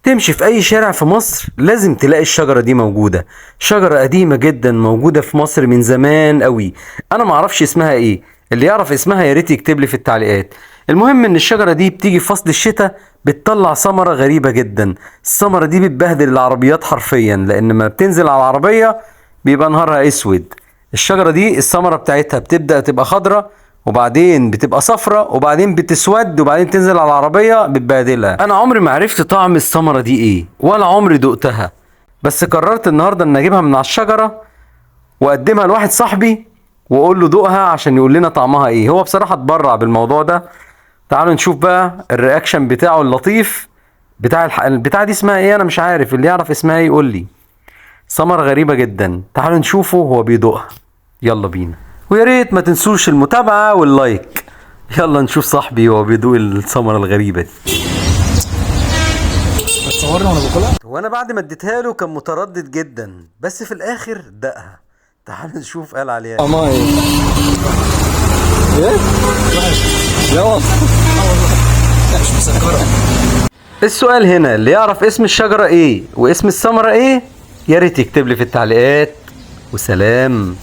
تمشي في اي شارع في مصر لازم تلاقي الشجرة دي موجودة. شجرة قديمة جدا موجودة في مصر من زمان قوي. انا معرفش اسمها ايه، اللي يعرف اسمها يا ريت يكتب لي في التعليقات. المهم ان الشجرة دي بتيجي في فصل الشتاء، بتطلع ثمرة غريبة جدا. الثمرة دي بتبهدل العربيات حرفيا، لان ما بتنزل على العربية بيبقى نهارها اسود. الشجرة دي الثمرة بتاعتها بتبدأ تبقى خضرة، وبعدين بتبقى صفرة، وبعدين بتسود، وبعدين تنزل على العربية بتبهدلها. انا عمري ما عرفت طعم الثمرة دي ايه، ولا عمري دقتها، بس قررت النهاردة ان اجيبها من على الشجرة واقدمها لواحد صاحبي واقول له دوقها عشان يقول لنا طعمها ايه. هو بصراحة اتبرع بالموضوع ده. تعالوا نشوف بقى الرياكشن بتاعه اللطيف بتاع البتاعة دي اسمها ايه. انا مش عارف، اللي يعرف اسمها ايه يقول لي. ثمرة غريبة جدا. تعالوا نشوفه هو بيدوقها. يلا بينا، ويا ريت ما تنسوش المتابعة واللايك. يلا نشوف صاحبي وهو بيدوق الثمرة الغريبة دي. تصورني وانا باكلها؟ وانا بعد ما اديتها له كان متردد جدا، بس في الاخر دقها. تعال نشوف قال عليها طعمها ايه؟ ايه؟ لا والله مش مسكرة. السؤال هنا، اللي يعرف اسم الشجرة ايه واسم الثمرة ايه يا ريت يكتب لي في التعليقات. وسلام.